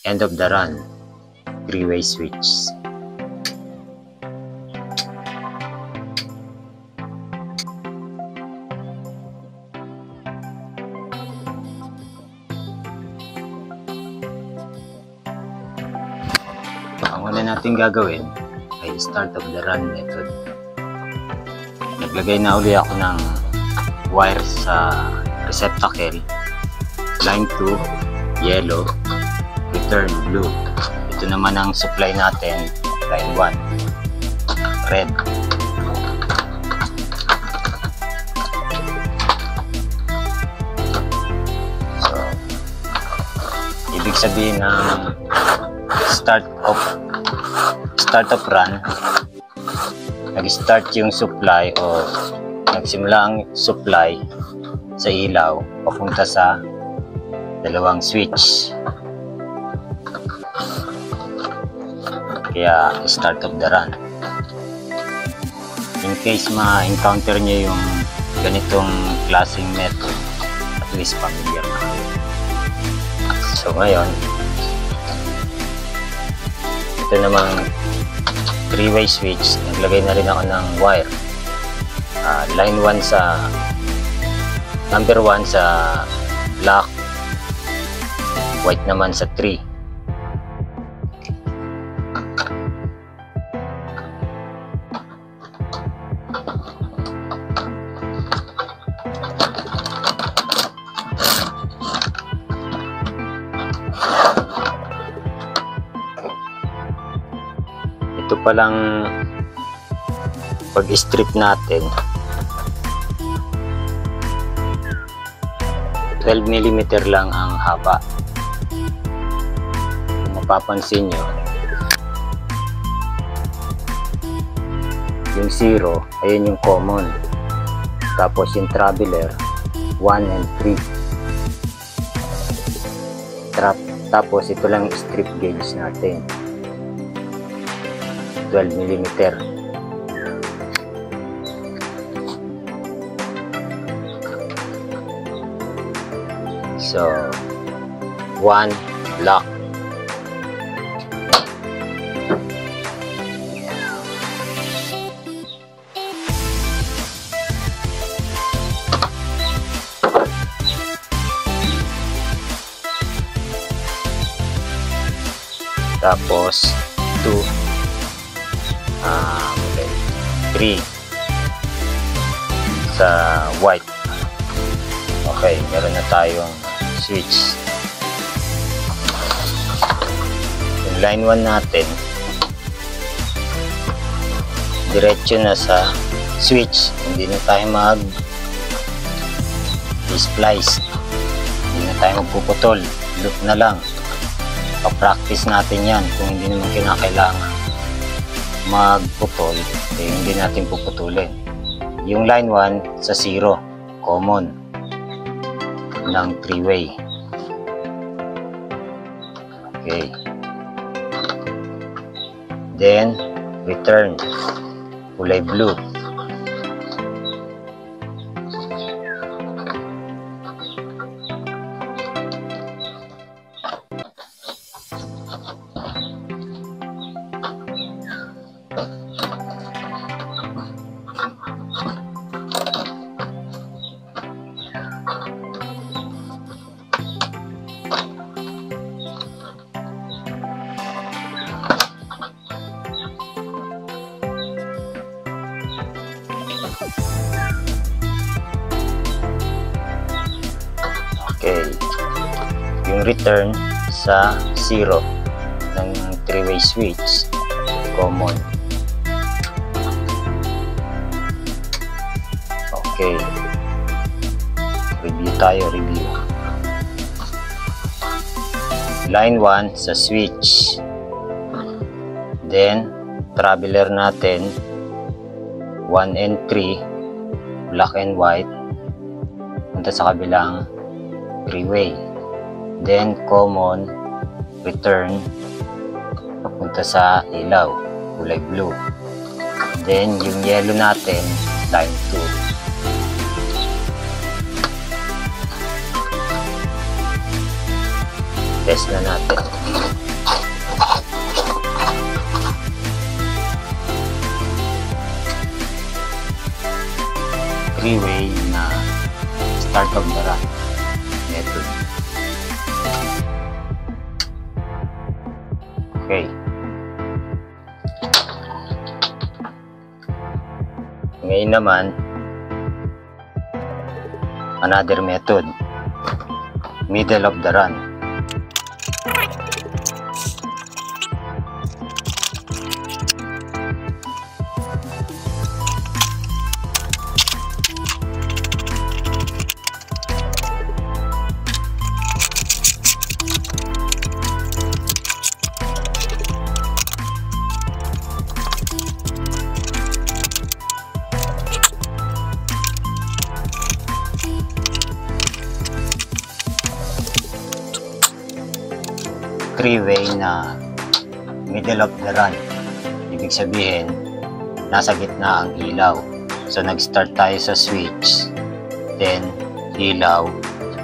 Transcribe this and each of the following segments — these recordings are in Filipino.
end of the run, three-way switch. Ang una natin gagawin ay start of the run method. Naglagay na uli ako ng wire sa receptacle. Line 2, yellow, return blue. Ito naman ang supply natin, line 1, red. So, ibig sabihin ng start of run, nag-start yung supply o nagsimula ang supply sa ilaw papunta sa dalawang switch. Kaya start of the run. In case ma-encounter nyo yung ganitong klaseng method, at least familiar na kayo. So ngayon, ito namang three-way switch, naglagay na rin ako ng wire. Line 1 sa number 1 sa black, white naman sa 3. Ito palang pag-strip natin, 12mm lang ang haba. Kung mapapansin nyo, yung 0, ayun yung common. Tapos yung traveler, 1 and 3. Tapos ito lang strip gauge natin, 12mm. So, 1 block. Tapos 2, 3 sa white. Okay, meron na tayong switch. Yung line 1 natin, diretso na sa switch. Hindi na tayo mag-splice. Hindi na tayo magpuputol. Loop na lang. Pa-practice natin yan. Kung hindi naman kinakailangan magputol, eh, hindi natin puputulin. Yung line 1 sa 0, common ng three-way. Okay. Then, return, kulay blue. Okay, yung return sa 0 ng three-way switch, common. Okay, review tayo, review. Line 1 sa switch, then traveler natin 1 and 3, black and white, punta sa kabilang three-way. Then common, return, papunta sa ilaw, kulay blue. Then yung yellow natin, line 2. Test na natin. Three-way na start of the run method. Okay. Ngayon naman, another method, middle of the run. Three-way na middle of the run. Ibig sabihin, nasa gitna ang ilaw. So, nag-start tayo sa switch. Then, ilaw,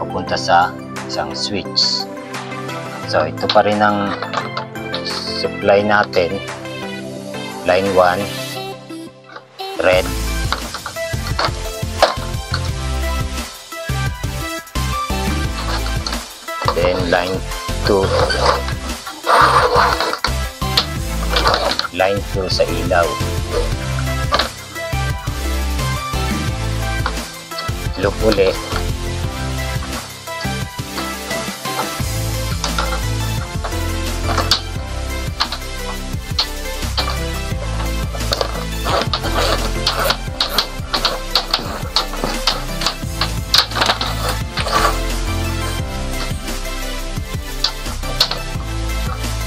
papunta sa isang switch. So, ito pa rin ang supply natin. Line 1, red. Then, line 2, line 2 sa ilaw. Loop ulit.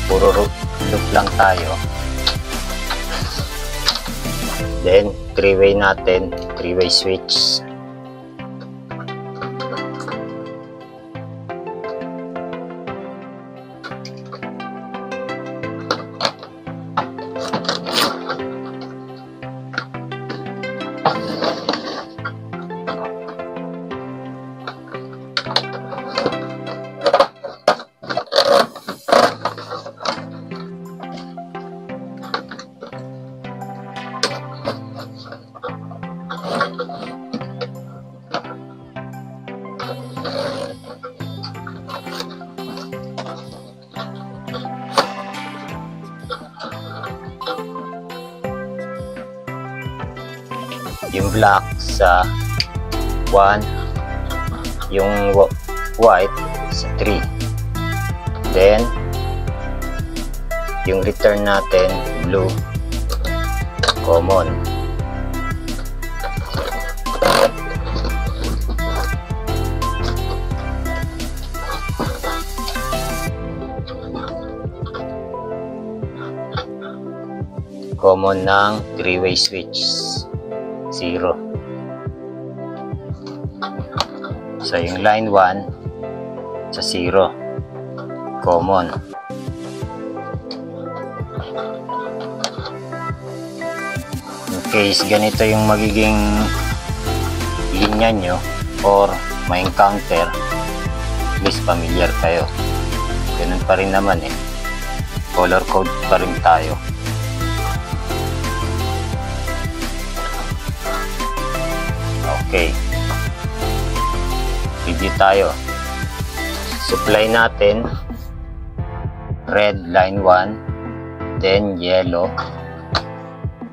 Puro loop lang tayo. Then, three-way natin, three-way switch. Yung black sa 1, yung white sa 3. Then, yung return natin, blue, common. Common ng three-way switch. 0. So, yung line 1 sa 0. Common. In case ganito yung magiging linya nyo or may encounter, at least familiar kayo. Ganun pa rin naman eh. Color code pa rin tayo. Okay. Review tayo. Supply natin red line 1, then yellow.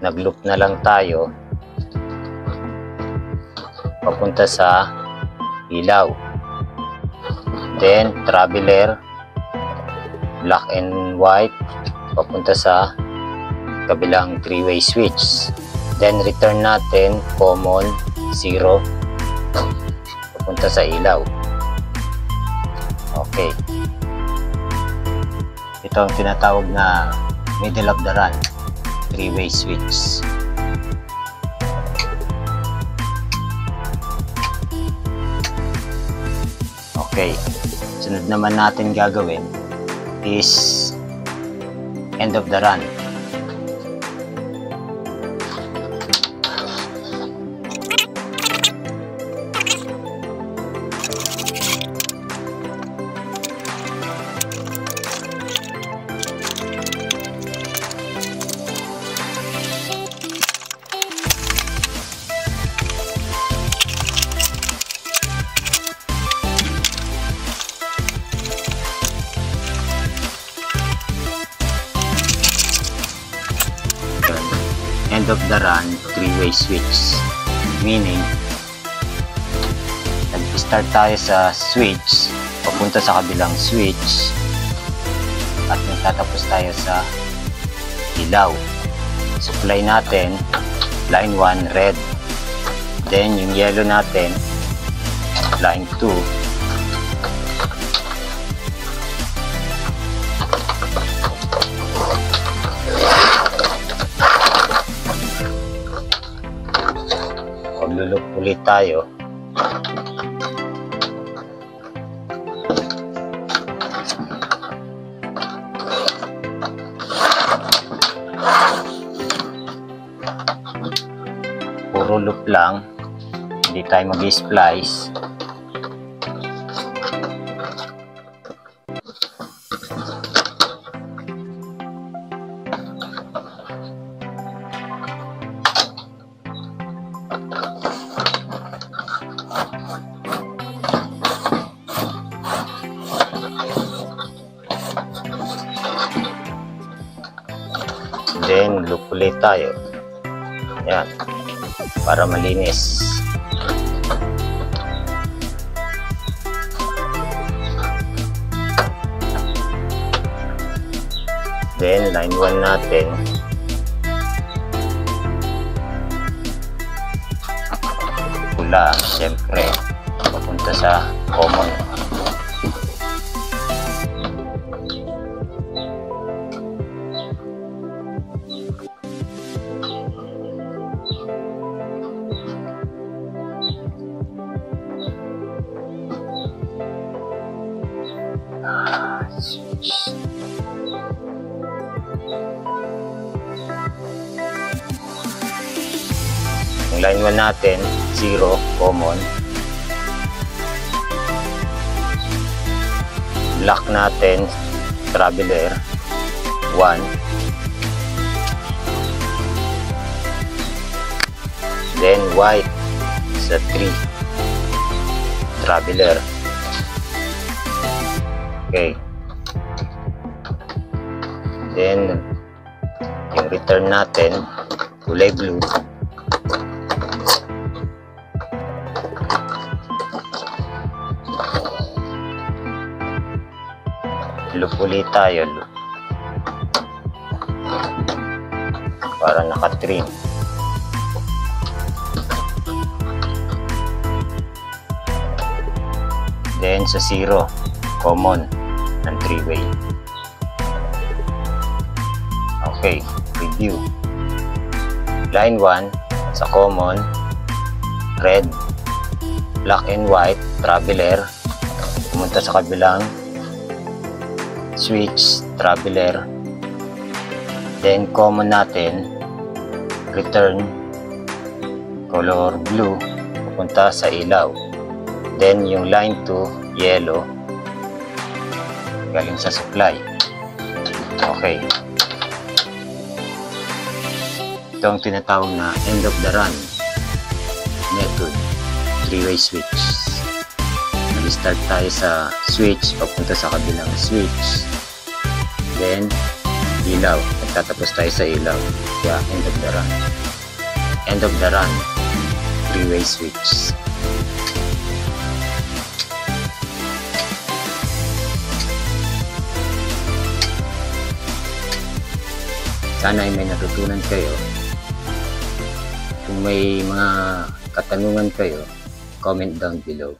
Nag-loop na lang tayo papunta sa ilaw. Then traveler black and white papunta sa kabilang three-way switch. Then return natin common 0 papunta sa ilaw. Okay. Ito ang tinatawag na middle of the run three-way switch. Okay. Sunod naman natin gagawin is end of the run. end of the run three-way switch. Meaning, nag-start tayo sa switch, papunta sa kabilang switch, at nagtatapos tayo sa ilaw. Supply natin, line 1 red. Then yung yellow natin, line 2. Maglulok ulit tayo. Puro loop lang, hindi tayo mag-splice. Then loop ulit tayo. Yan, para malinis. Then line 1 natin, pula, syempre papunta sa common. Switch. Yung line 1 natin, 0, common. Black natin, traveler, 1. Then white sa 3, traveler. Okay. Then yung return natin, kulay blue. Loop ulit tayo, loop. Para naka-trim. Then sa 0, common ng 3-way. Okay, review. Line 1 sa common, red, black and white, traveler, pumunta sa kabilang switch, traveler. Then common natin, return, color blue, pupunta sa ilaw. Then yung line 2, yellow, galing sa supply. Okay. Ito ang tinatawag na end of the run method, three-way switch. Nag-start tayo sa switch, papunta sa kabilang switch. Then, ilaw. Nagtatapos tayo sa ilaw. Kaya, end of the run. End of the run, three-way switch. Sana ay may natutunan kayo. Kung may mga katanungan kayo, comment down below.